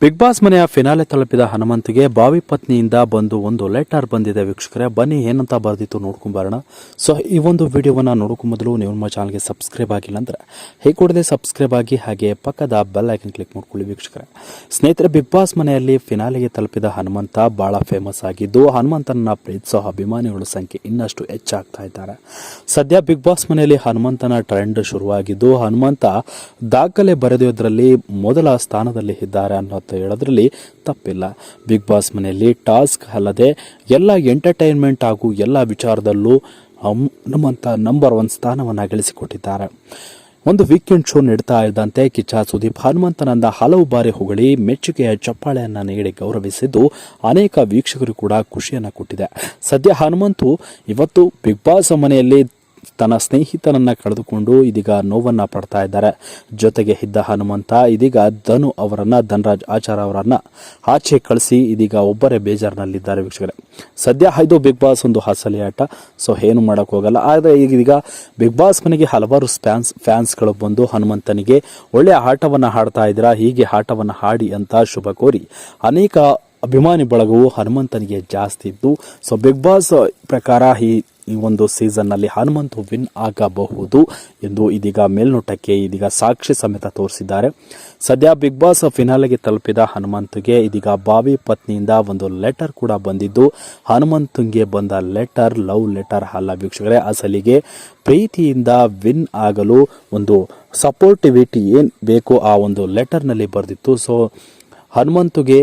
Big boss ಮನೆಯ finale ತಲುಪಿದ ಹನುಮಂತ್ಗೆ ಬಾವಿ ಪತ್ನಿಯಿಂದ ಬಂದು ಒಂದು ಲೆಟರ್ ಬಂದಿದೆ ವೀಕ್ಷಕರೇ. ಬನ್ನಿ ಏನಂತ ಬರೆದಿತ್ತು ನೋಡ್ಕೊಂಬರೋಣ. ಸೊ ಈ ಒಂದು ವಿಡಿಯೋವನ್ನು ನೋಡ್ಕೊಂಡ್ ಮೊದಲು ನೀವು ನಮ್ಮ ಚಾನಲ್ಗೆ ಸಬ್ಸ್ಕ್ರೈಬ್ ಆಗಿಲ್ಲ ಅಂದ್ರೆ ಹೇಗೆ ಕೂಡಲೇ ಸಬ್ಸ್ಕ್ರೈಬ್ ಆಗಿ ಹಾಗೆ ಪಕ್ಕದ ಬೆಲ್ ಐಕನ್ ಕ್ಲಿಕ್ ಮಾಡ್ಕೊಳ್ಳಿ ವೀಕ್ಷಕರೇ. ಸ್ನೇಹಿತರೆ, ಬಿಗ್ ಬಾಸ್ ಮನೆಯಲ್ಲಿ ಫಿನಾಲೆಗೆ ತಲುಪಿದ ಹನುಮಂತ ಬಹಳ ಫೇಮಸ್ ಆಗಿದ್ದು ಹನುಮಂತನ ಪ್ರೀತಿಸೋ ಅಭಿಮಾನಿಗಳ ಸಂಖ್ಯೆ ಇನ್ನಷ್ಟು ಹೆಚ್ಚಾಗ್ತಾ ಇದ್ದಾರೆ. ಸದ್ಯ ಬಿಗ್ ಬಾಸ್ ಮನೆಯಲ್ಲಿ ಹನುಮಂತನ ಟ್ರೆಂಡ್ ಶುರುವಾಗಿದ್ದು ಹನುಮಂತ ದಾಖಲೆ ಬರೆದಿರೋದ್ರಲ್ಲಿ ಮೊದಲ ಸ್ಥಾನದಲ್ಲಿ ಇದ್ದಾರೆ ಅನ್ನೋ ಹೇಳೋದ್ರಲ್ಲಿ ತಪ್ಪಿಲ್ಲ. ಬಿಗ್ ಬಾಸ್ ಮನೆಯಲ್ಲಿ ಟಾಸ್ಕ್ ಅಲ್ಲದೆ ಎಲ್ಲ ಎಂಟರ್ಟೈನ್ಮೆಂಟ್ ಹಾಗೂ ಎಲ್ಲ ವಿಚಾರದಲ್ಲೂ ಹನುಮಂತ ನಂಬರ್ 1 ಸ್ಥಾನವನ್ನು ಗಳಿಸಿಕೊಟ್ಟಿದ್ದಾರೆ. ಒಂದು ವೀಕೆಂಡ್ ಶೋ ನೀಡ್ತಾ ಇದ್ದಂತೆ ಕಿಚ್ಚ ಸುದೀಪ್ ಹನುಮಂತನನ್ನ ಹಲವು ಬಾರಿ ಹೊಗಳಿ ಮೆಚ್ಚುಗೆಯ ಚಪ್ಪಾಳೆಯನ್ನ ನೀಡಿ ಗೌರವಿಸಿದ್ದು ಅನೇಕ ವೀಕ್ಷಕರು ಕೂಡ ಖುಷಿಯನ್ನ ಕೊಟ್ಟಿದೆ. ಸದ್ಯ ಹನುಮಂತು ಇವತ್ತು ಬಿಗ್ ಬಾಸ್ ಮನೆಯಲ್ಲಿ ತನ್ನ ಸ್ನೇಹಿತನನ್ನ ಕಳೆದುಕೊಂಡು ಇದೀಗ ನೋವನ್ನ ಪಡ್ತಾ ಇದ್ದಾರೆ. ಜೊತೆಗೆ ಇದ್ದ ಹನುಮಂತ ಇದೀಗ ಧನರಾಜ್ ಆಚಾರ್ ಅವರನ್ನ ಆಚೆ ಕಳಿಸಿ ಇದೀಗ ಒಬ್ಬರೇ ಬೇಜಾರಿನಲ್ಲಿದ್ದಾರೆ ವೀಕ್ಷಕರೇ. ಸದ್ಯ ಇದು ಬಿಗ್ ಬಾಸ್ ಒಂದು ಹಸಲಿ ಆಟ, ಸೊ ಏನು ಮಾಡಕ್ ಹೋಗಲ್ಲ. ಆದರೆ ಈಗ ಬಿಗ್ ಬಾಸ್ ಮನೆಗೆ ಹಲವಾರು ಫ್ಯಾನ್ಸ್ಗಳು ಬಂದು ಹನುಮಂತನಿಗೆ ಒಳ್ಳೆಯ ಆಟವನ್ನ ಹಾಡ್ತಾ ಇದ್ದೀರಾ, ಹೀಗೆ ಆಟವನ್ನ ಹಾಡಿ ಅಂತ ಶುಭ ಕೋರಿ ಅನೇಕ ಅಭಿಮಾನಿ ಬಳಗವು ಹನುಮಂತನಿಗೆ ಜಾಸ್ತಿ ಇದ್ದು. ಸೊ ಬಿಗ್ ಬಾಸ್ ಪ್ರಕಾರ ಈ ಒಂದು ಸೀಸನ್ ನಲ್ಲಿ ಹನುಮಂತು ವಿನ್ ಆಗಬಹುದು ಎಂದು ಇದೀಗ ಮೇಲ್ನೋಟಕ್ಕೆ ಇದೀಗ ಸಾಕ್ಷಿ ಸಮೇತ ತೋರಿಸಿದ್ದಾರೆ. ಸದ್ಯ ಬಿಗ್ ಬಾಸ್ ಫಿನಾಲೆಗೆ ತಲುಪಿದ ಹನುಮಂತಗೆ ಇದೀಗ ಬಾವಿ ಪತ್ನಿಯಿಂದ ಒಂದು ಲೆಟರ್ ಕೂಡ ಬಂದಿದ್ದು ಹನುಮಂತಂಗೆ ಬಂದ ಲೆಟರ್ ಲವ್ ಲೆಟರ್ ಅಲ್ಲ ವೀಕ್ಷಕರೇ. ಅಸಲಿಗೆ ಪ್ರೀತಿಯಿಂದ ವಿನ್ ಆಗಲು ಒಂದು ಸಪೋರ್ಟಿವಿಟಿ ಏನ್ ಬೇಕು ಆ ಒಂದು ಲೆಟರ್ ನಲ್ಲಿ ಬರೆದಿತ್ತು. ಸೊ ಹನುಮಂತುಗೆ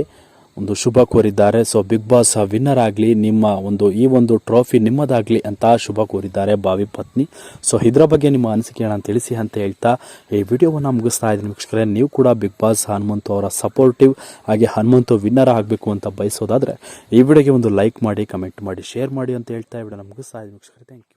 ಒಂದು ಶುಭ ಕೋರಿದ್ದಾರೆ. ಸೊ ಬಿಗ್ ಬಾಸ್ ವಿನ್ನರ್ ಆಗಲಿ, ನಿಮ್ಮ ಈ ಒಂದು ಟ್ರೋಫಿ ನಿಮ್ಮದಾಗಲಿ ಅಂತ ಶುಭ ಕೋರಿದ್ದಾರೆ ಬಾವಿ ಪತ್ನಿ. ಸೊ ಇದರ ಬಗ್ಗೆ ನಿಮ್ಮ ಅನಿಸಿಕೆಯನ್ನು ತಿಳಿಸಿ ಅಂತ ಹೇಳ್ತಾ ಈ ವಿಡಿಯೋವನ್ನು ಮುಗಿಸ್ತಾ ಇದ್ದೀನಿ ವೀಕ್ಷಕರೇ. ನೀವು ಕೂಡ ಬಿಗ್ ಬಾಸ್ ಹನುಮಂತು ಅವರ ಸಪೋರ್ಟಿವ್ ಹಾಗೆ ಹನುಮಂತು ವಿನ್ನರ್ ಆಗಬೇಕು ಅಂತ ಬಯಸೋದಾದ್ರೆ ಈ ವಿಡಿಯೋಗೆ ಒಂದು ಲೈಕ್ ಮಾಡಿ, ಕಮೆಂಟ್ ಮಾಡಿ, ಶೇರ್ ಮಾಡಿ ಅಂತ ಹೇಳ್ತಾ ಈ ವಿಡಿಯೋನ ಮುಗಿಸ್ತಾ ಇದ್ದೀನಿ ವೀಕ್ಷಕರೇ. Thank you.